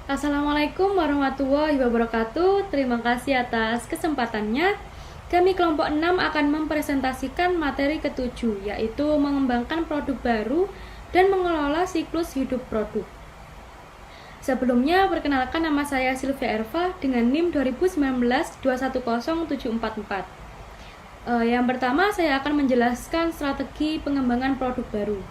Assalamualaikum warahmatullahi wabarakatuh. Terima kasih atas kesempatannya. Kami kelompok 6 akan mempresentasikan materi ketujuh, yaitu mengembangkan produk baru dan mengelola siklus hidup produk. Sebelumnya, perkenalkan, nama saya Sylvia Erva dengan NIM 2019210744. Yang pertama, saya akan menjelaskan strategi pengembangan produk baru.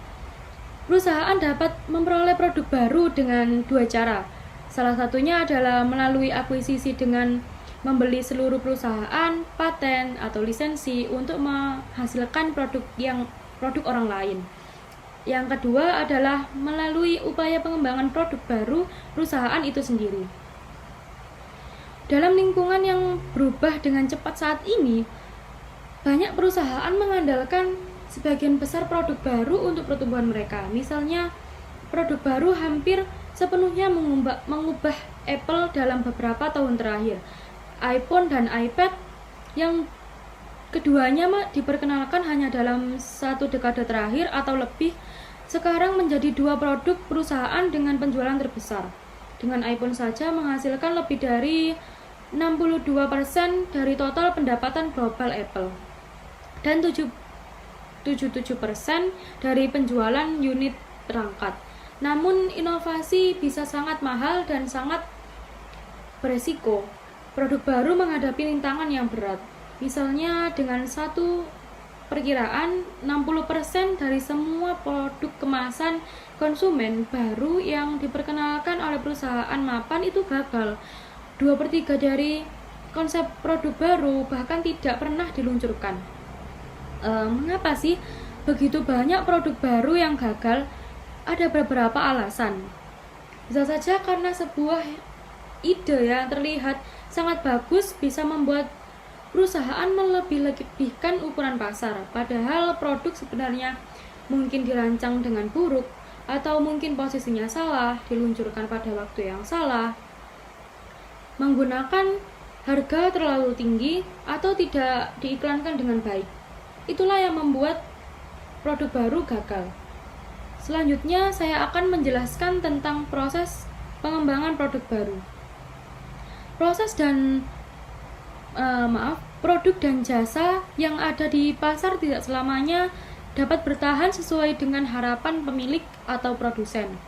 Perusahaan dapat memperoleh produk baru dengan dua cara. Salah satunya adalah melalui akuisisi dengan membeli seluruh perusahaan, paten, atau lisensi untuk menghasilkan produk orang lain. Yang kedua adalah melalui upaya pengembangan produk baru perusahaan itu sendiri. Dalam lingkungan yang berubah dengan cepat saat ini, banyak perusahaan mengandalkan sebagian besar produk baru untuk pertumbuhan mereka. Misalnya, produk baru hampir sepenuhnya mengubah Apple dalam beberapa tahun terakhir. iPhone dan iPad yang keduanya diperkenalkan hanya dalam satu dekade terakhir atau lebih, sekarang menjadi dua produk perusahaan dengan penjualan terbesar. Dengan iPhone saja menghasilkan lebih dari 62% dari total pendapatan global Apple dan 77% dari penjualan unit perangkat. Namun inovasi bisa sangat mahal dan sangat beresiko. Produk baru menghadapi rintangan yang berat. Misalnya dengan satu perkiraan 60% dari semua produk kemasan konsumen baru yang diperkenalkan oleh perusahaan mapan itu gagal. 2/3 dari konsep produk baru bahkan tidak pernah diluncurkan. Mengapa sih begitu banyak produk baru yang gagal? Ada beberapa alasan. Bisa saja karena sebuah ide yang terlihat sangat bagus bisa membuat perusahaan melebih-lebihkan ukuran pasar, padahal produk sebenarnya mungkin dirancang dengan buruk, atau mungkin posisinya salah, diluncurkan pada waktu yang salah, menggunakan harga terlalu tinggi, atau tidak diiklankan dengan baik. Itulah yang membuat produk baru gagal. Selanjutnya, saya akan menjelaskan tentang proses pengembangan produk baru. Produk dan jasa yang ada di pasar tidak selamanya dapat bertahan sesuai dengan harapan pemilik atau produsen.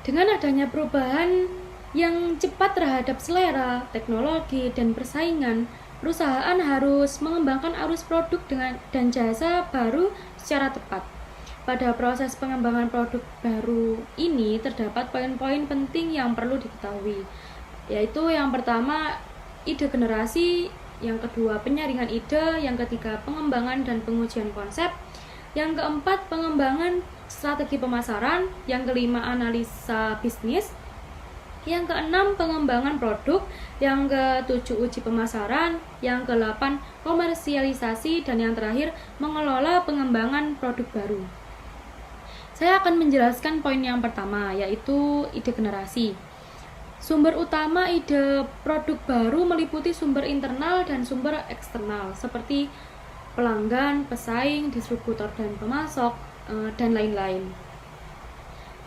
Dengan adanya perubahan yang cepat terhadap selera, teknologi, dan persaingan, perusahaan harus mengembangkan arus produk dan jasa baru secara tepat. Pada proses pengembangan produk baru ini terdapat poin-poin penting yang perlu diketahui, yaitu yang pertama, ide generasi, yang kedua, penyaringan ide, yang ketiga, pengembangan dan pengujian konsep, yang keempat, pengembangan strategi pemasaran, yang kelima, analisa bisnis, yang keenam, pengembangan produk, yang ketujuh, uji pemasaran, yang kedelapan, komersialisasi, dan yang terakhir, mengelola pengembangan produk baru. Saya akan menjelaskan poin yang pertama, yaitu ide generasi. Sumber utama ide produk baru meliputi sumber internal dan sumber eksternal, seperti pelanggan, pesaing, distributor dan pemasok, dan lain-lain.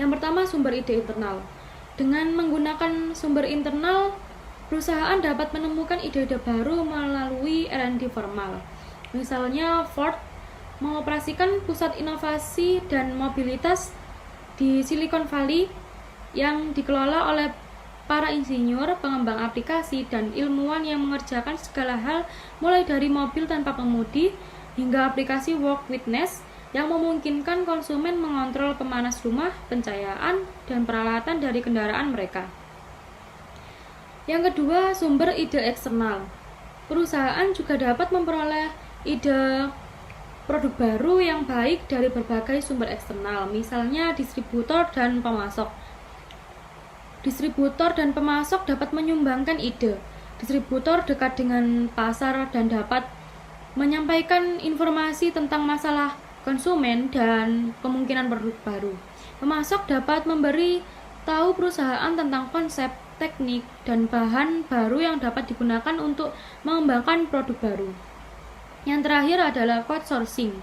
Yang pertama, sumber ide internal. Dengan menggunakan sumber internal, perusahaan dapat menemukan ide-ide baru melalui R&D formal. Misalnya, Ford mengoperasikan pusat inovasi dan mobilitas di Silicon Valley yang dikelola oleh para insinyur, pengembang aplikasi, dan ilmuwan yang mengerjakan segala hal mulai dari mobil tanpa pengemudi hingga aplikasi Work Witness yang memungkinkan konsumen mengontrol pemanas rumah, pencahayaan, dan peralatan dari kendaraan mereka. Yang kedua, sumber ide eksternal. Perusahaan juga dapat memperoleh ide produk baru yang baik dari berbagai sumber eksternal, misalnya distributor dan pemasok. Distributor dan pemasok dapat menyumbangkan ide. Distributor dekat dengan pasar dan dapat menyampaikan informasi tentang masalah konsumen dan kemungkinan produk baru. Pemasok dapat memberi tahu perusahaan tentang konsep, teknik, dan bahan baru yang dapat digunakan untuk mengembangkan produk baru. Yang terakhir adalah crowdsourcing.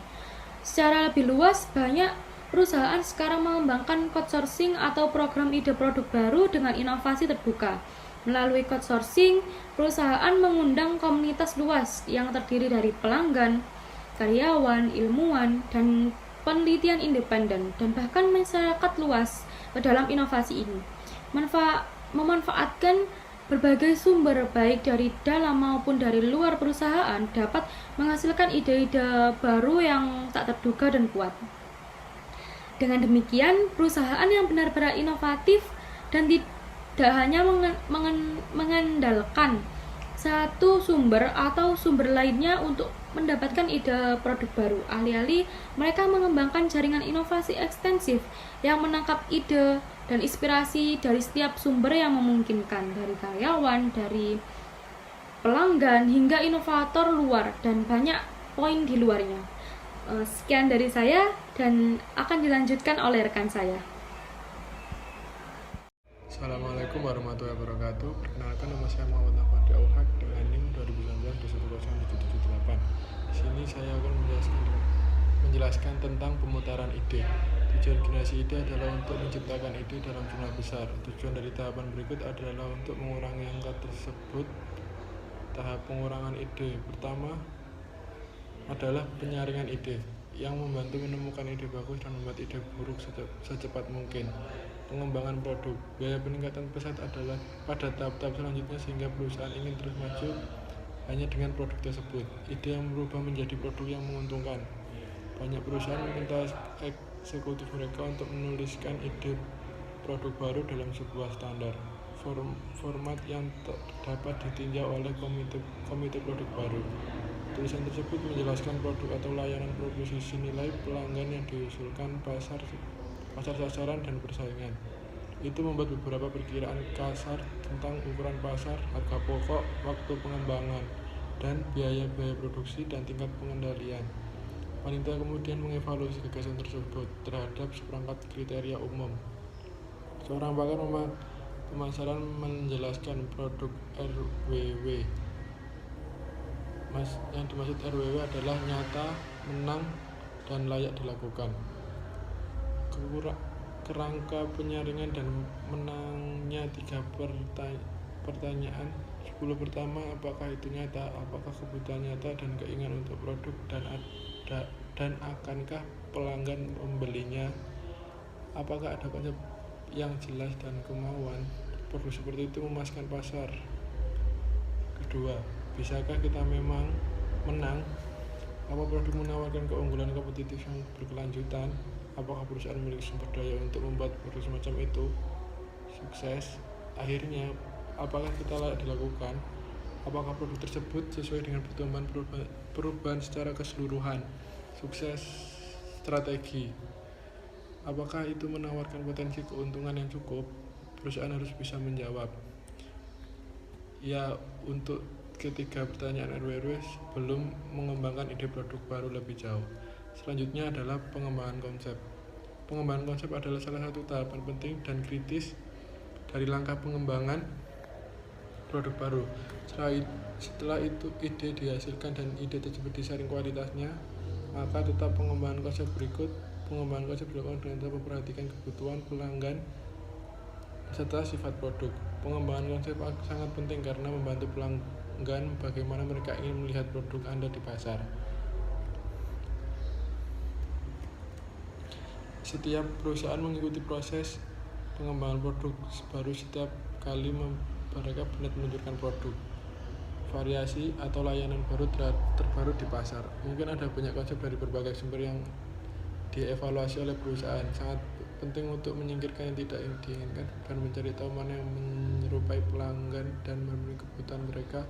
Secara lebih luas, banyak perusahaan sekarang mengembangkan crowdsourcing atau program ide produk baru dengan inovasi terbuka. Melalui crowdsourcing, perusahaan mengundang komunitas luas yang terdiri dari pelanggan, karyawan, ilmuwan, dan penelitian independen, dan bahkan masyarakat luas ke dalam inovasi ini. Memanfaatkan berbagai sumber baik dari dalam maupun dari luar perusahaan dapat menghasilkan ide-ide baru yang tak terduga dan kuat. Dengan demikian, perusahaan yang benar-benar inovatif dan tidak hanya mengandalkan satu sumber atau sumber lainnya untuk mendapatkan ide produk baru. Alih-alih mereka mengembangkan jaringan inovasi ekstensif yang menangkap ide dan inspirasi dari setiap sumber yang memungkinkan, dari karyawan, dari pelanggan, hingga inovator luar, dan banyak poin di luarnya. Sekian dari saya dan akan dilanjutkan oleh rekan saya. Assalamualaikum warahmatullahi wabarakatuh. Perkenalkan, nama saya Muhammad Nafandi Auhak dengan NIM 2019-21078. Di sini saya akan menjelaskan tentang pemutaran ide. Tujuan generasi ide adalah untuk menciptakan ide dalam jumlah besar. Tujuan dari tahapan berikut adalah untuk mengurangi angka tersebut. Tahap pengurangan ide pertama adalah penyaringan ide, yang membantu menemukan ide bagus dan membuat ide buruk secepat mungkin. Pengembangan produk. Biaya peningkatan pesat adalah pada tahap-tahap selanjutnya sehingga perusahaan ingin terus maju hanya dengan produk tersebut. Ide yang berubah menjadi produk yang menguntungkan. Banyak perusahaan meminta eksekutif mereka untuk menuliskan ide produk baru dalam sebuah standar format yang dapat ditinjau oleh komite produk baru. Tulisan tersebut menjelaskan produk atau layanan, proposisi nilai pelanggan yang diusulkan, pasar sasaran, dan persaingan. Itu membuat beberapa perkiraan kasar tentang ukuran pasar, harga pokok, waktu pengembangan, dan biaya-biaya produksi dan tingkat pengendalian. Panitia kemudian mengevaluasi gagasan tersebut terhadap seperangkat kriteria umum. Seorang pakar pemasaran menjelaskan produk RWW. Yang dimaksud RWW adalah nyata, menang, dan layak dilakukan. Kerangka penyaringan dan menangnya 3 pertanyaan. 10 pertama, apakah itu nyata, apakah kebutuhan nyata dan keinginan untuk produk, dan akankah pelanggan membelinya, apakah ada konsep yang jelas dan kemauan produk seperti itu memasarkan pasar. Kedua, bisakah kita memang menang? Apa produk menawarkan keunggulan kompetitif yang berkelanjutan? Apakah perusahaan memiliki sumber daya untuk membuat produk semacam itu sukses? Akhirnya, apakah kita layak dilakukan? Apakah produk tersebut sesuai dengan pertumbuhan perubahan secara keseluruhan? Sukses strategi. Apakah itu menawarkan potensi keuntungan yang cukup? Perusahaan harus bisa menjawab ya untuk ketiga pertanyaan RWW sebelum mengembangkan ide produk baru lebih jauh. Selanjutnya adalah pengembangan konsep. Pengembangan konsep adalah salah satu tahapan penting dan kritis dari langkah pengembangan produk baru. Setelah itu ide dihasilkan dan ide tersebut disaring kualitasnya, maka tetap pengembangan konsep berikut. Pengembangan konsep dilakukan dengan tetap memperhatikan kebutuhan pelanggan serta sifat produk. Pengembangan konsep sangat penting karena membantu pelanggan bagaimana mereka ingin melihat produk Anda di pasar. Setiap perusahaan mengikuti proses pengembangan produk baru setiap kali mereka benar meluncurkan produk, variasi atau layanan baru terbaru di pasar. Mungkin ada banyak konsep dari berbagai sumber yang dievaluasi oleh perusahaan. Sangat penting untuk menyingkirkan yang tidak diinginkan dan mencari tahu mana yang menyerupai pelanggan dan memenuhi kebutuhan mereka.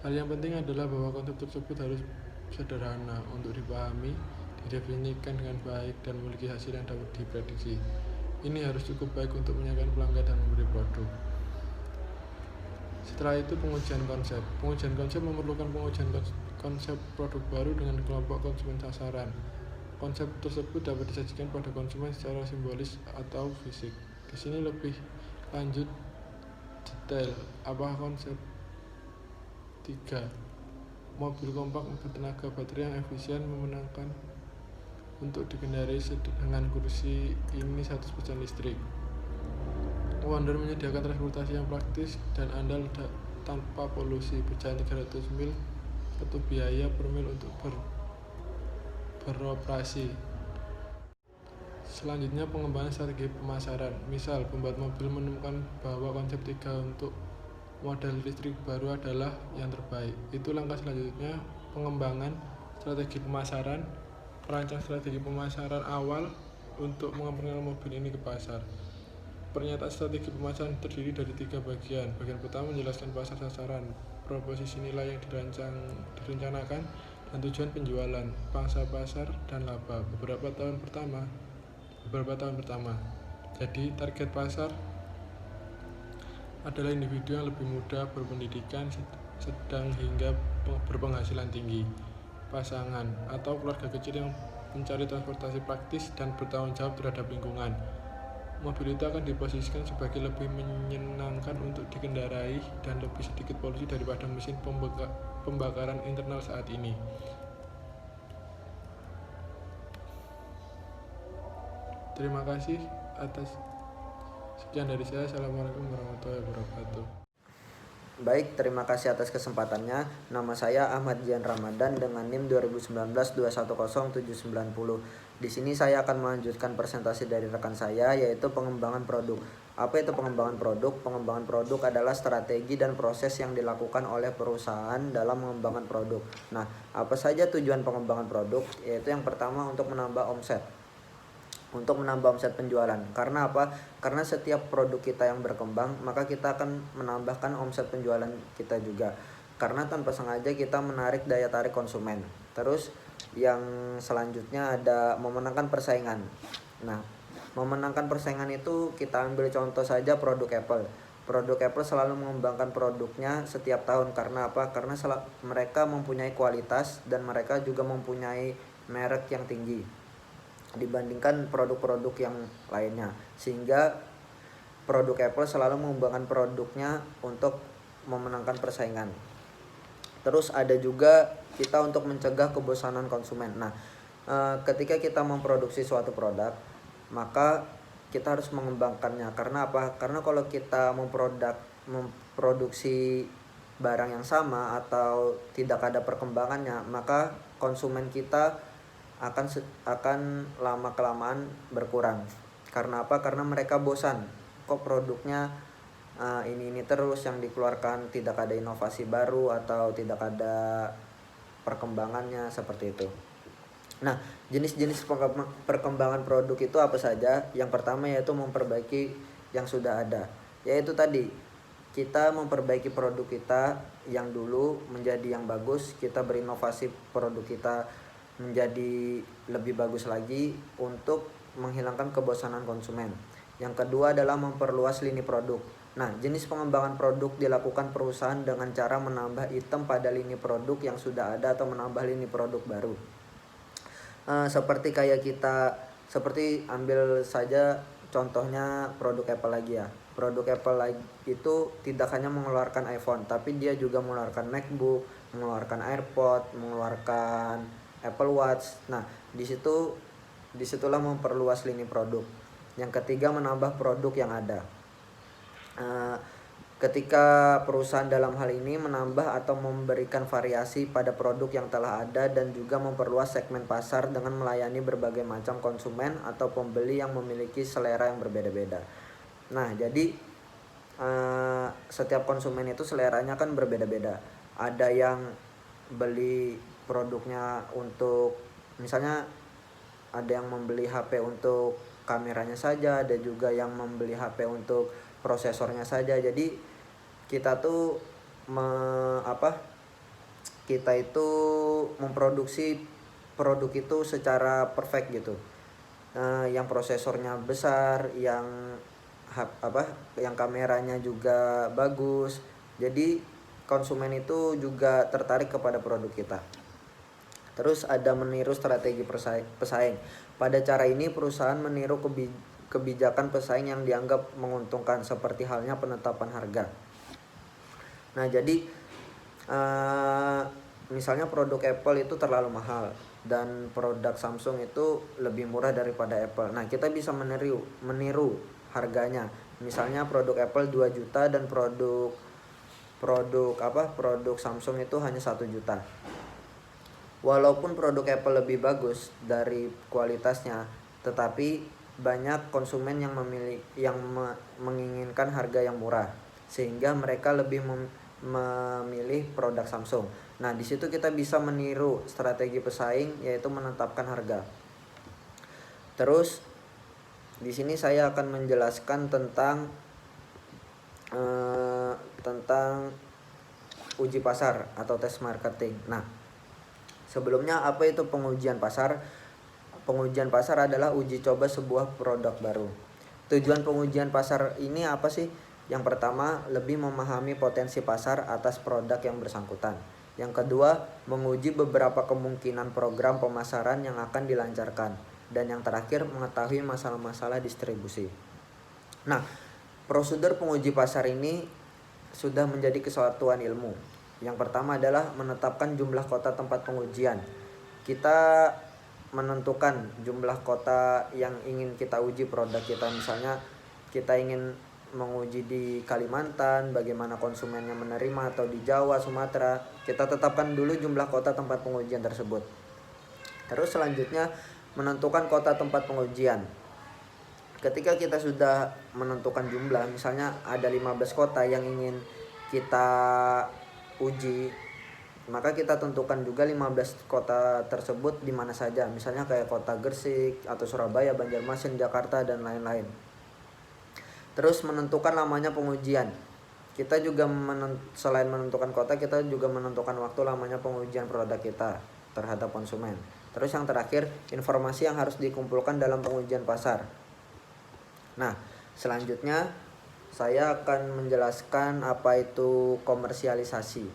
Hal yang penting adalah bahwa konsep tersebut harus sederhana untuk dipahami, didefinisikan dengan baik, dan memiliki hasil yang dapat diprediksi. Ini harus cukup baik untuk menyampaikan pelanggan dan memberi produk. Setelah itu pengujian konsep. Pengujian konsep memerlukan pengujian konsep produk baru dengan kelompok konsumen sasaran. Konsep tersebut dapat disajikan pada konsumen secara simbolis atau fisik. Di sini lebih lanjut detail. Apakah konsep 3 Mobil kompak bertenaga baterai yang efisien memenangkan untuk dikendarai dengan kursi ini 100% listrik. Wonder menyediakan transportasi yang praktis dan andal tanpa polusi, berjalan 300 mil satu biaya per mil untuk beroperasi. Selanjutnya pengembangan strategi pemasaran. Misal, pembuat mobil menemukan bahwa konsep 3 untuk model listrik baru adalah yang terbaik. Itu langkah selanjutnya, pengembangan strategi pemasaran. Merancang strategi pemasaran awal untuk memperkenalkan mobil ini ke pasar. Pernyataan strategi pemasaran terdiri dari 3 bagian. Bagian pertama menjelaskan pasar sasaran, proposisi nilai yang direncanakan, dan tujuan penjualan, pangsa pasar, dan laba beberapa tahun pertama. Jadi target pasar adalah individu yang lebih muda, berpendidikan sedang hingga berpenghasilan tinggi, pasangan, atau keluarga kecil yang mencari transportasi praktis dan bertanggung jawab terhadap lingkungan. Mobil itu akan diposisikan sebagai lebih menyenangkan untuk dikendarai dan lebih sedikit polusi daripada mesin pembakaran internal saat ini. Terima kasih atas sekian dari saya. Assalamualaikum warahmatullahi wabarakatuh. Baik, terima kasih atas kesempatannya. Nama saya Ahmad Jian Ramadan dengan NIM 2019-210790. Di sini saya akan melanjutkan presentasi dari rekan saya, yaitu pengembangan produk. Apa itu pengembangan produk? Pengembangan produk adalah strategi dan proses yang dilakukan oleh perusahaan dalam mengembangkan produk. Nah, apa saja tujuan pengembangan produk? Yaitu yang pertama untuk menambah omset. Untuk menambah omset penjualan. Karena apa? Karena setiap produk kita yang berkembang, maka kita akan menambahkan omset penjualan kita juga. Karena tanpa sengaja kita menarik daya tarik konsumen. Terus yang selanjutnya ada memenangkan persaingan. Nah, memenangkan persaingan itu kita ambil contoh saja produk Apple. Produk Apple selalu mengembangkan produknya setiap tahun. Karena apa? Karena mereka mempunyai kualitas dan mereka juga mempunyai merek yang tinggi dibandingkan produk-produk yang lainnya, sehingga produk Apple selalu mengembangkan produknya untuk memenangkan persaingan. Terus ada juga kita untuk mencegah kebosanan konsumen. Nah, ketika kita memproduksi suatu produk, maka kita harus mengembangkannya. Karena apa? Karena kalau kita memproduksi barang yang sama atau tidak ada perkembangannya, maka konsumen kita akan lama kelamaan berkurang. Karena apa? Karena mereka bosan. Kok produknya ini terus yang dikeluarkan, tidak ada inovasi baru atau tidak ada perkembangannya, seperti itu. Nah, jenis-jenis perkembangan produk itu apa saja? Yang pertama yaitu memperbaiki yang sudah ada. Yaitu tadi kita memperbaiki produk kita yang dulu menjadi yang bagus, kita berinovasi produk kita menjadi lebih bagus lagi untuk menghilangkan kebosanan konsumen. Yang kedua adalah memperluas lini produk. Nah, jenis pengembangan produk dilakukan perusahaan dengan cara menambah item pada lini produk yang sudah ada atau menambah lini produk baru. Seperti ambil saja contohnya produk Apple lagi ya. Produk Apple lagi itu tidak hanya mengeluarkan iPhone, tapi dia juga mengeluarkan MacBook, mengeluarkan AirPod, mengeluarkan Apple Watch. Nah, disitulah memperluas lini produk. Yang ketiga, menambah produk yang ada. Ketika perusahaan dalam hal ini menambah atau memberikan variasi pada produk yang telah ada dan juga memperluas segmen pasar dengan melayani berbagai macam konsumen atau pembeli yang memiliki selera yang berbeda-beda. Nah, jadi setiap konsumen itu seleranya kan berbeda-beda. Ada yang beli produknya untuk, misalnya ada yang membeli HP untuk kameranya saja, ada juga yang membeli HP untuk prosesornya saja. Jadi kita tuh memproduksi produk itu secara perfect gitu. Yang prosesornya besar, yang kameranya juga bagus. Jadi konsumen itu juga tertarik kepada produk kita. Terus ada meniru strategi pesaing. Pada cara ini perusahaan meniru kebijakan pesaing yang dianggap menguntungkan, seperti halnya penetapan harga. Nah, jadi misalnya produk Apple itu terlalu mahal dan produk Samsung itu lebih murah daripada Apple. Nah, kita bisa meniru harganya. Misalnya produk Apple 2 juta dan produk Samsung itu hanya 1 juta. Walaupun produk Apple lebih bagus dari kualitasnya, tetapi banyak konsumen yang menginginkan harga yang murah, sehingga mereka lebih memilih produk Samsung. Nah, di situ kita bisa meniru strategi pesaing, yaitu menetapkan harga. Terus di sini saya akan menjelaskan tentang uji pasar atau tes marketing. Nah, sebelumnya apa itu pengujian pasar? Pengujian pasar adalah uji coba sebuah produk baru. Tujuan pengujian pasar ini apa sih? Yang pertama, lebih memahami potensi pasar atas produk yang bersangkutan. Yang kedua, menguji beberapa kemungkinan program pemasaran yang akan dilancarkan. Dan yang terakhir, mengetahui masalah-masalah distribusi. Nah, prosedur penguji pasar ini sudah menjadi kesatuan ilmu. Yang pertama adalah menetapkan jumlah kota tempat pengujian. Kita menentukan jumlah kota yang ingin kita uji produk kita. Misalnya kita ingin menguji di Kalimantan, bagaimana konsumennya menerima, atau di Jawa, Sumatera. Kita tetapkan dulu jumlah kota tempat pengujian tersebut. Terus selanjutnya menentukan kota tempat pengujian. Ketika kita sudah menentukan jumlah, misalnya ada 15 kota yang ingin kita uji, maka kita tentukan juga 15 kota tersebut di mana saja. Misalnya kayak kota Gresik atau Surabaya, Banjarmasin, Jakarta, dan lain-lain. Terus menentukan lamanya pengujian. Kita juga selain menentukan kota, kita juga menentukan waktu lamanya pengujian produk kita terhadap konsumen. Terus yang terakhir, informasi yang harus dikumpulkan dalam pengujian pasar. Nah, selanjutnya saya akan menjelaskan apa itu komersialisasi.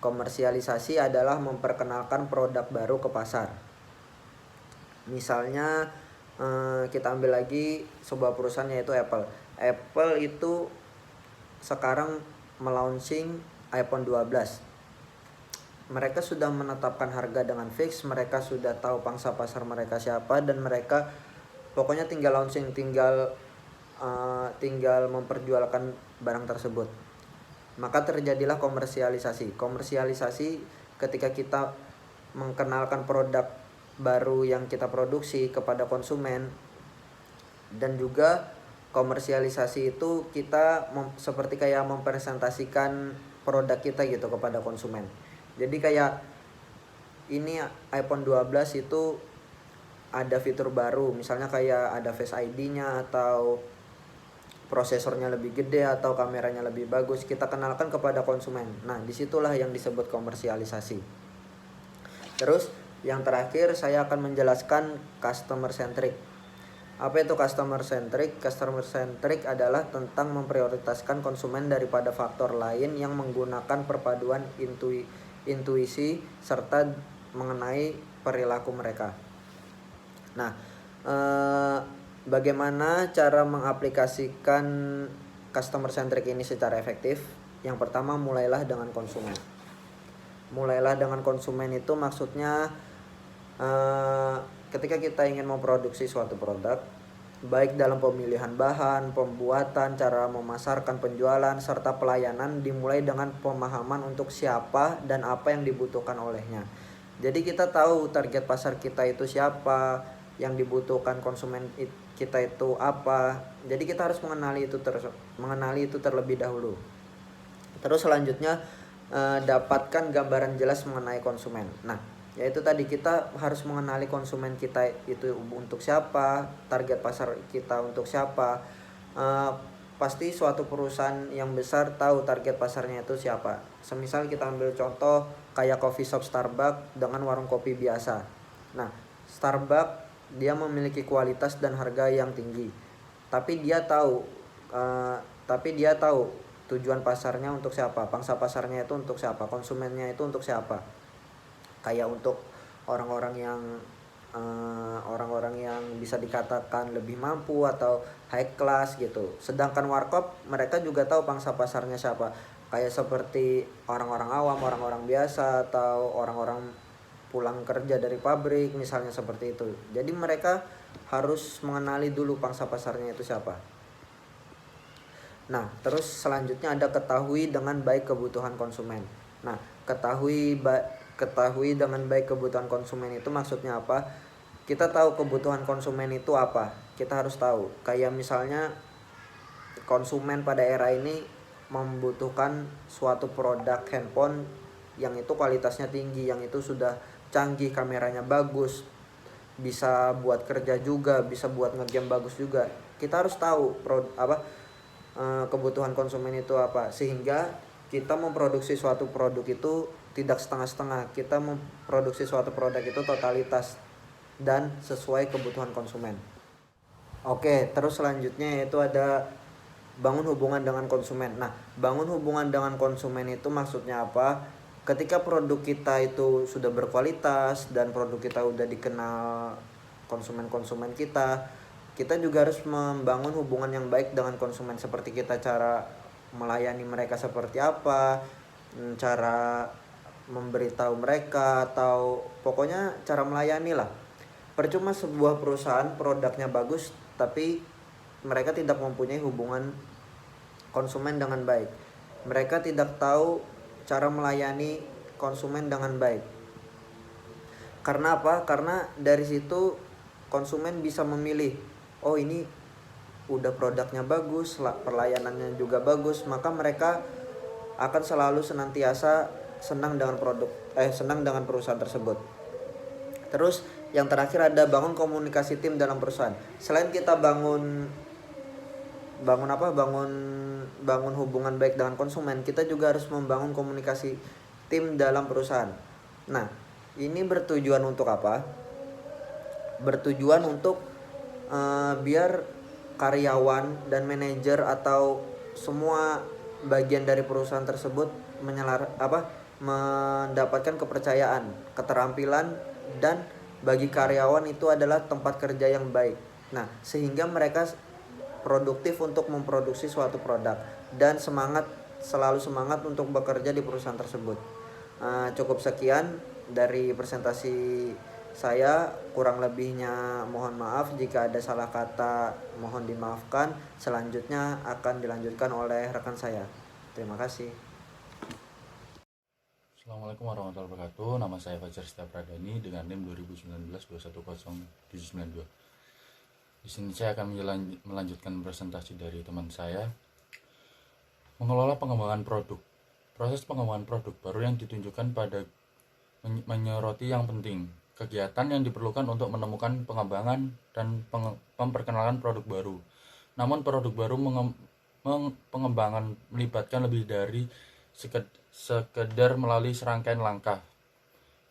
Komersialisasi adalah memperkenalkan produk baru ke pasar. Misalnya kita ambil lagi sebuah perusahaan, yaitu Apple. Apple itu sekarang melaunching iPhone 12. Mereka sudah menetapkan harga dengan fix, mereka sudah tahu pangsa pasar mereka siapa, dan mereka pokoknya tinggal launching, tinggal memperjualkan barang tersebut. Maka terjadilah komersialisasi. Komersialisasi ketika kita mengenalkan produk baru yang kita produksi kepada konsumen. Dan juga komersialisasi itu kita seperti kayak mempresentasikan produk kita gitu kepada konsumen. Jadi kayak ini iPhone 12 itu ada fitur baru, misalnya kayak ada Face ID-nya, atau prosesornya lebih gede, atau kameranya lebih bagus, kita kenalkan kepada konsumen. Nah, disitulah yang disebut komersialisasi. Terus yang terakhir saya akan menjelaskan customer centric. Apa itu customer centric? Customer centric adalah tentang memprioritaskan konsumen daripada faktor lain yang menggunakan perpaduan intuisi serta mengenai perilaku mereka. Nah, bagaimana cara mengaplikasikan customer centric ini secara efektif? Yang pertama, mulailah dengan konsumen. Mulailah dengan konsumen itu maksudnya ketika kita ingin memproduksi suatu produk, baik dalam pemilihan bahan, pembuatan, cara memasarkan, penjualan, serta pelayanan, dimulai dengan pemahaman untuk siapa dan apa yang dibutuhkan olehnya. Jadi kita tahu target pasar kita itu siapa, yang dibutuhkan konsumen kita itu apa. Jadi kita harus mengenali itu terlebih dahulu. Terus selanjutnya dapatkan gambaran jelas mengenai konsumen. Nah, yaitu tadi kita harus mengenali konsumen kita itu untuk siapa, target pasar kita untuk siapa. Pasti suatu perusahaan yang besar tahu target pasarnya itu siapa. Semisal kita ambil contoh kayak coffee shop Starbucks dengan warung kopi biasa. Nah, Starbucks dia memiliki kualitas dan harga yang tinggi, tapi dia tahu tujuan pasarnya untuk siapa, pangsa pasarnya itu untuk siapa, konsumennya itu untuk siapa. Kayak untuk orang-orang yang bisa dikatakan lebih mampu atau high class gitu. Sedangkan warkop mereka juga tahu pangsa pasarnya siapa. kayak seperti orang-orang awam, orang-orang biasa, atau orang-orang pulang kerja dari pabrik misalnya seperti itu. Jadi mereka harus mengenali dulu pangsa pasarnya itu siapa. Nah, terus selanjutnya ada ketahui dengan baik kebutuhan konsumen. Nah, ketahui dengan baik kebutuhan konsumen itu maksudnya apa? Kita tahu kebutuhan konsumen itu apa. Kita harus tahu. Kayak misalnya konsumen pada era ini membutuhkan suatu produk handphone yang itu kualitasnya tinggi, yang itu sudah canggih, kameranya bagus, bisa buat kerja juga, bisa buat ngegame bagus juga. Kita harus tahu kebutuhan konsumen itu apa, sehingga kita memproduksi suatu produk itu tidak setengah-setengah. Kita memproduksi suatu produk itu totalitas dan sesuai kebutuhan konsumen. Oke, terus selanjutnya yaitu ada bangun hubungan dengan konsumen. Nah, bangun hubungan dengan konsumen itu maksudnya apa? Ketika produk kita itu sudah berkualitas dan produk kita udah dikenal konsumen-konsumen kita juga harus membangun hubungan yang baik dengan konsumen, seperti kita cara melayani mereka seperti apa, cara memberitahu mereka, atau pokoknya cara melayani lah. Percuma sebuah perusahaan produknya bagus tapi mereka tidak mempunyai hubungan konsumen dengan baik. Mereka tidak tahu cara melayani konsumen dengan baik. Karena apa? Karena dari situ konsumen bisa memilih, oh ini udah produknya bagus, pelayanannya juga bagus, maka mereka akan selalu senantiasa senang dengan perusahaan tersebut. Terus yang terakhir ada bangun komunikasi tim dalam perusahaan. Selain kita bangun hubungan baik dengan konsumen, kita juga harus membangun komunikasi tim dalam perusahaan. Nah, ini bertujuan untuk apa? Bertujuan untuk biar karyawan dan manajer atau semua bagian dari perusahaan tersebut mendapatkan kepercayaan, keterampilan, dan bagi karyawan itu adalah tempat kerja yang baik. Nah, sehingga mereka produktif untuk memproduksi suatu produk dan selalu semangat untuk bekerja di perusahaan tersebut. Cukup sekian dari presentasi saya, kurang lebihnya mohon maaf. Jika ada salah kata mohon dimaafkan. Selanjutnya akan dilanjutkan oleh rekan saya. Terima kasih. Assalamualaikum warahmatullahi wabarakatuh. Nama saya Fajar Setia Pradani dengan NIM 2019-210-792. Di sini saya akan melanjutkan presentasi dari teman saya. Mengelola pengembangan produk. Proses pengembangan produk baru yang ditunjukkan pada menyoroti yang penting, kegiatan yang diperlukan untuk menemukan pengembangan dan memperkenalkan produk baru. Namun produk baru pengembangan melibatkan lebih dari sekedar melalui serangkaian langkah.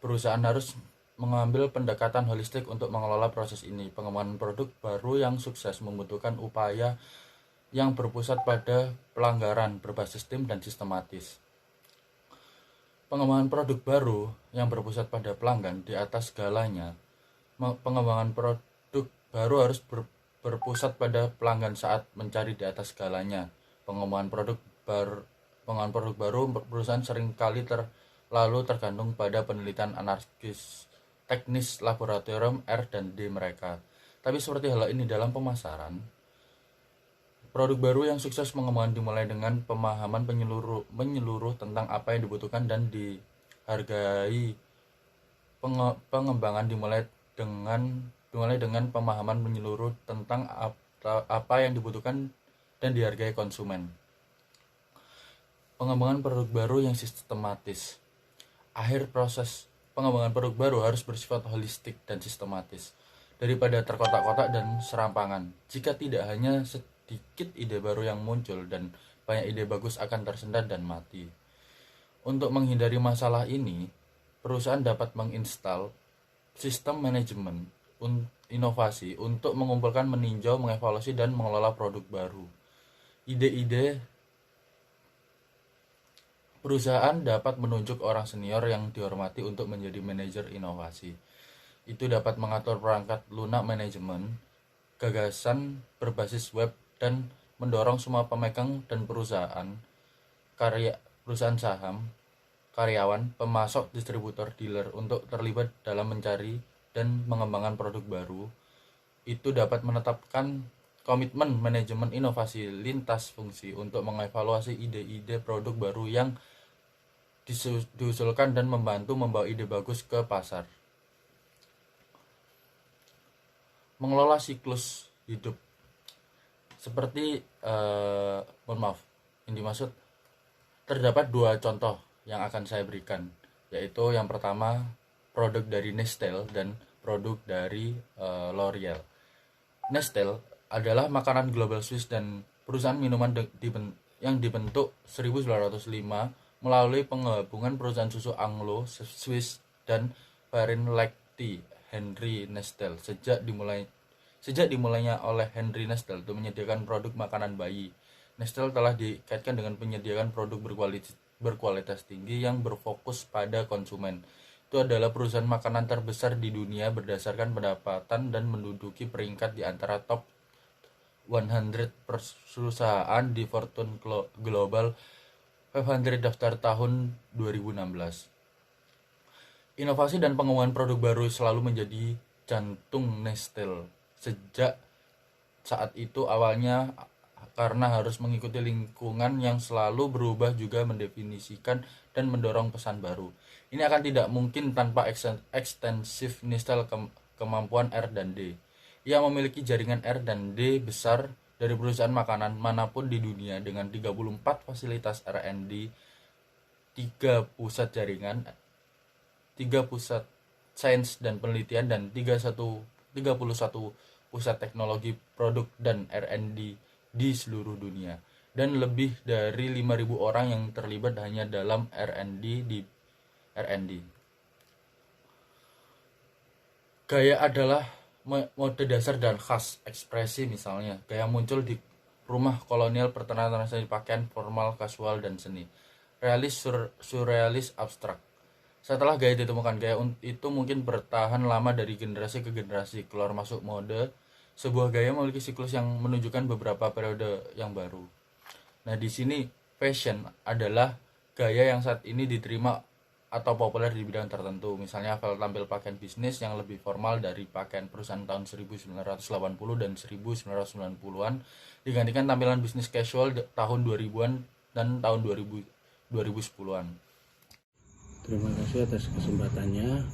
Perusahaan harus mengambil pendekatan holistik untuk mengelola proses ini. Pengembangan produk baru yang sukses membutuhkan upaya yang berpusat pada pelanggaran berbasis tim dan sistematis. Pengembangan produk baru yang berpusat pada pelanggan di atas segalanya. Pengembangan produk baru harus berpusat pada pelanggan saat mencari di atas segalanya. Pengembangan produk baru perusahaan seringkali terlalu tergantung pada penelitian analisis teknis laboratorium R dan D mereka. Tapi seperti hal ini dalam pemasaran, produk baru yang sukses pengembangan dimulai dengan pemahaman menyeluruh tentang apa yang dibutuhkan dan dihargai. Pengembangan dimulai dengan pemahaman menyeluruh tentang apa yang dibutuhkan dan dihargai konsumen. Pengembangan produk baru yang sistematis. Akhir proses pengembangan produk baru harus bersifat holistik dan sistematis daripada terkotak-kotak dan serampangan. Jika tidak, hanya sedikit ide baru yang muncul dan banyak ide bagus akan tersendat dan mati. Untuk menghindari masalah ini, perusahaan dapat menginstal sistem manajemen inovasi untuk mengumpulkan, meninjau, mengevaluasi, dan mengelola produk baru. Ide-ide perusahaan dapat menunjuk orang senior yang dihormati untuk menjadi manajer inovasi. Itu dapat mengatur perangkat lunak manajemen, gagasan berbasis web, dan mendorong semua pemegang dan perusahaan perusahaan saham, karyawan, pemasok, distributor, dealer untuk terlibat dalam mencari dan mengembangkan produk baru. Itu dapat menetapkan komitmen manajemen inovasi lintas fungsi untuk mengevaluasi ide-ide produk baru yang diusulkan dan membantu membawa ide bagus ke pasar. Mengelola siklus hidup seperti yang dimaksud terdapat 2 contoh yang akan saya berikan, yaitu yang pertama produk dari Nestle dan produk dari L'Oreal. Nestle adalah makanan global Swiss dan perusahaan minuman yang dibentuk 1905 melalui penggabungan perusahaan susu Anglo Swiss dan Varin Lacti Henry Nestle. Sejak dimulainya oleh Henry Nestle untuk menyediakan produk makanan bayi, Nestle telah dikaitkan dengan penyediaan produk berkualitas tinggi yang berfokus pada konsumen. Itu adalah perusahaan makanan terbesar di dunia berdasarkan pendapatan dan menduduki peringkat di antara top 100 perusahaan di Fortune Global 500 daftar tahun 2016. Inovasi dan pengembangan produk baru selalu menjadi jantung Nestle. Sejak saat itu awalnya karena harus mengikuti lingkungan yang selalu berubah juga mendefinisikan dan mendorong pesan baru. Ini akan tidak mungkin tanpa ekstensif Nestle kemampuan R&D. Ia memiliki jaringan R&D besar dari perusahaan makanan manapun di dunia dengan 34 fasilitas R&D, 3 pusat jaringan, 3 pusat sains dan penelitian, dan 31 pusat teknologi produk dan R&D di seluruh dunia, dan lebih dari 5.000 orang yang terlibat hanya dalam R&D. Gaya adalah mode dasar dan khas ekspresi. Misalnya, gaya muncul di rumah kolonial, pertengahan pakaian formal, kasual, dan seni. Realis, surrealis, abstrak. Setelah gaya ditemukan, gaya itu mungkin bertahan lama dari generasi ke generasi. Keluar masuk mode, sebuah gaya memiliki siklus yang menunjukkan beberapa periode yang baru. Nah, di sini fashion adalah gaya yang saat ini diterima atau populer di bidang tertentu. Misalnya tampil pakaian bisnis yang lebih formal dari pakaian perusahaan tahun 1980 dan 1990-an digantikan tampilan bisnis casual tahun 2000-an dan tahun 2010-an. Terima kasih atas kesempatannya.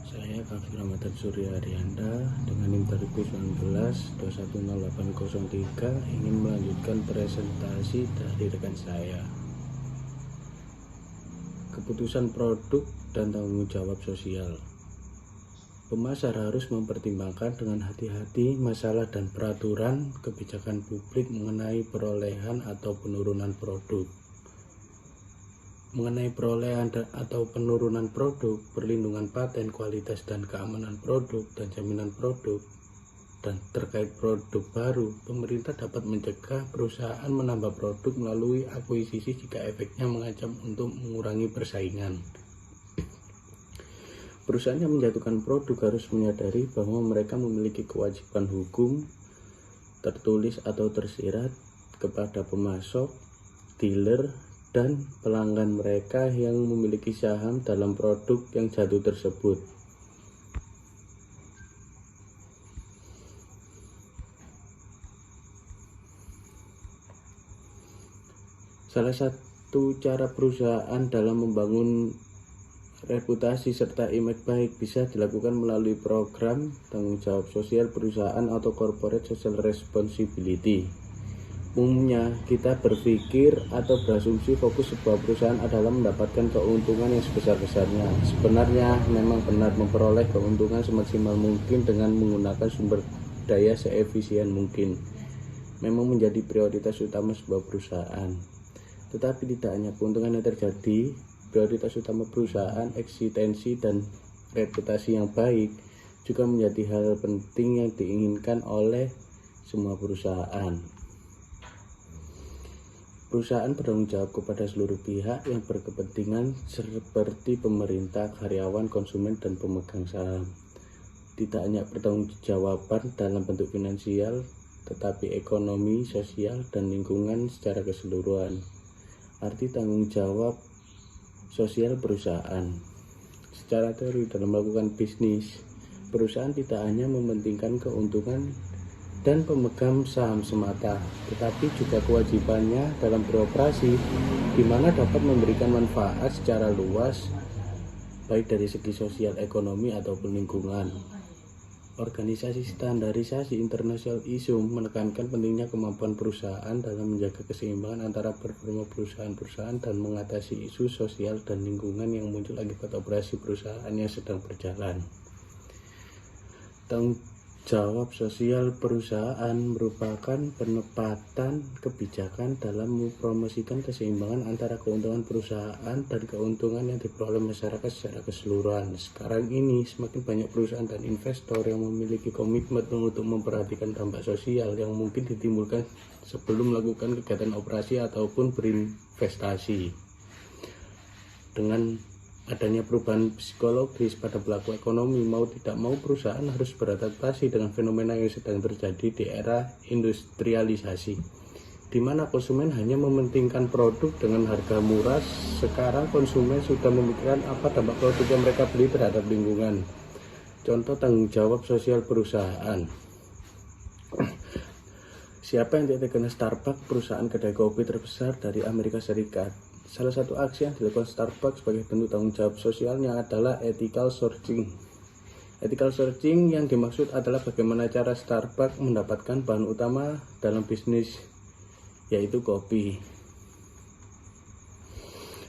Saya Kafir Ramadan Surya Arianda dengan NIM 2019-210803 ingin melanjutkan presentasi dari rekan saya. Keputusan produk dan tanggung jawab sosial. Pemasar harus mempertimbangkan dengan hati-hati masalah dan peraturan kebijakan publik mengenai perolehan atau penurunan produk. Mengenai perolehan atau penurunan produk, perlindungan paten, kualitas dan keamanan produk, dan jaminan produk, dan terkait produk baru, pemerintah dapat mencegah perusahaan menambah produk melalui akuisisi jika efeknya mengancam untuk mengurangi persaingan. Perusahaan yang menjatuhkan produk harus menyadari bahwa mereka memiliki kewajiban hukum tertulis atau tersirat kepada pemasok, dealer, dan pelanggan mereka yang memiliki saham dalam produk yang jatuh tersebut. Salah satu cara perusahaan dalam membangun reputasi serta image baik bisa dilakukan melalui program tanggung jawab sosial perusahaan atau corporate social responsibility. Umumnya, kita berpikir atau berasumsi fokus sebuah perusahaan adalah mendapatkan keuntungan yang sebesar-besarnya. Sebenarnya, memang benar memperoleh keuntungan semaksimal mungkin dengan menggunakan sumber daya seefisien mungkin. Memang menjadi prioritas utama sebuah perusahaan. Tetapi tidak hanya keuntungan yang terjadi, prioritas utama perusahaan, eksistensi dan reputasi yang baik juga menjadi hal penting yang diinginkan oleh semua perusahaan. Perusahaan bertanggung jawab kepada seluruh pihak yang berkepentingan seperti pemerintah, karyawan, konsumen, dan pemegang saham. Tidak hanya pertanggungjawaban dalam bentuk finansial, tetapi ekonomi, sosial, dan lingkungan secara keseluruhan. Arti tanggung jawab sosial perusahaan. Secara teori dalam melakukan bisnis, perusahaan tidak hanya mementingkan keuntungan dan pemegang saham semata, tetapi juga kewajibannya dalam beroperasi, di mana dapat memberikan manfaat secara luas, baik dari segi sosial, ekonomi, ataupun lingkungan. Organisasi Standarisasi Internasional ISO menekankan pentingnya kemampuan perusahaan dalam menjaga keseimbangan antara performa perusahaan-perusahaan dan mengatasi isu sosial dan lingkungan yang muncul akibat operasi perusahaan yang sedang berjalan. Tanggung jawab sosial perusahaan merupakan penempatan kebijakan dalam mempromosikan keseimbangan antara keuntungan perusahaan dan keuntungan yang diperoleh masyarakat secara keseluruhan. Sekarang ini semakin banyak perusahaan dan investor yang memiliki komitmen untuk memperhatikan dampak sosial yang mungkin ditimbulkan sebelum melakukan kegiatan operasi ataupun berinvestasi. Dengan adanya perubahan psikologis pada pelaku ekonomi, mau tidak mau perusahaan harus beradaptasi dengan fenomena yang sedang terjadi di era industrialisasi, di mana konsumen hanya mementingkan produk dengan harga murah. Sekarang konsumen sudah memikirkan apa dampak produk yang mereka beli terhadap lingkungan. Contoh tanggung jawab sosial perusahaan. Siapa yang tidak kenal Starbucks, perusahaan kedai kopi terbesar dari Amerika Serikat? Salah satu aksi yang dilakukan Starbucks sebagai bentuk tanggung jawab sosialnya adalah ethical sourcing. Ethical sourcing yang dimaksud adalah bagaimana cara Starbucks mendapatkan bahan utama dalam bisnis, yaitu kopi.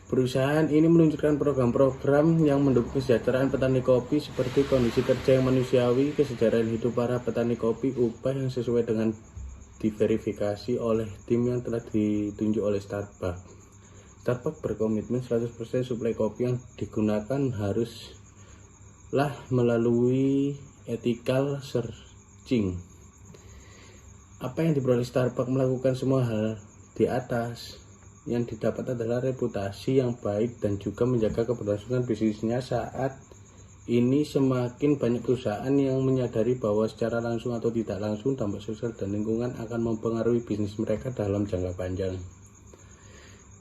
Perusahaan ini meluncurkan program-program yang mendukung kesejahteraan petani kopi seperti kondisi kerja yang manusiawi, kesejahteraan hidup para petani kopi, upah yang sesuai dengan diverifikasi oleh tim yang telah ditunjuk oleh Starbucks. Starbucks berkomitmen 100% suplai kopi yang digunakan haruslah melalui ethical sourcing. Apa yang diperoleh Starbucks melakukan semua hal di atas, yang didapat adalah reputasi yang baik dan juga menjaga keberlangsungan bisnisnya. Saat ini semakin banyak perusahaan yang menyadari bahwa secara langsung atau tidak langsung dampak sosial dan lingkungan akan mempengaruhi bisnis mereka dalam jangka panjang.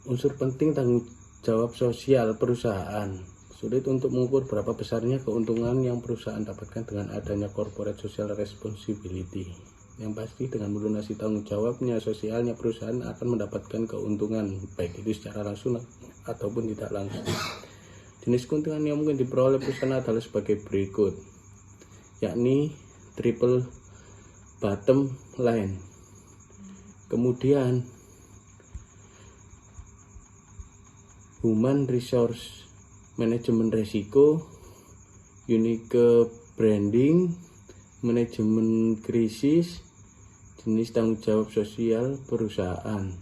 Unsur penting tanggung jawab sosial perusahaan. Sulit untuk mengukur berapa besarnya keuntungan yang perusahaan dapatkan dengan adanya corporate social responsibility. Yang pasti dengan melunasi tanggung jawabnya sosialnya, perusahaan akan mendapatkan keuntungan, baik itu secara langsung ataupun tidak langsung. Jenis keuntungan yang mungkin diperoleh perusahaan adalah sebagai berikut, yakni triple bottom line. Kemudian human resource manajemen resiko, unique branding, manajemen krisis, jenis tanggung jawab sosial perusahaan.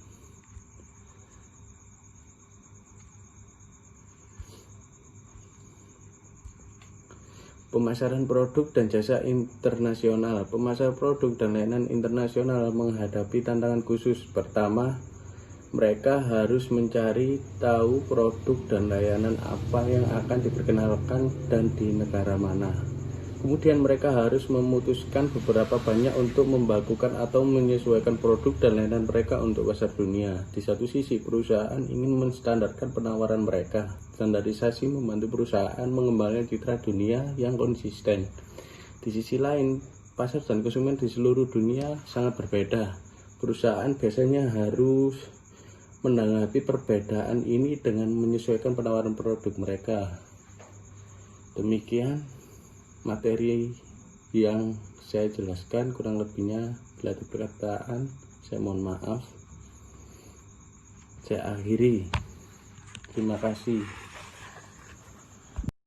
Pemasaran produk dan jasa internasional. Pemasaran produk dan layanan internasional menghadapi tantangan khusus. Pertama, mereka harus mencari tahu produk dan layanan apa yang akan diperkenalkan dan di negara mana. Kemudian mereka harus memutuskan beberapa banyak untuk membakukan atau menyesuaikan produk dan layanan mereka untuk pasar dunia. Di satu sisi, perusahaan ingin menstandarkan penawaran mereka. Standarisasi membantu perusahaan mengembangkan citra dunia yang konsisten. Di sisi lain, pasar dan konsumen di seluruh dunia sangat berbeda. Perusahaan biasanya harus menanggapi perbedaan ini dengan menyesuaikan penawaran produk mereka. Demikian materi yang saya jelaskan, kurang lebihnya bila ada perkataan saya mohon maaf. Saya akhiri. Terima kasih.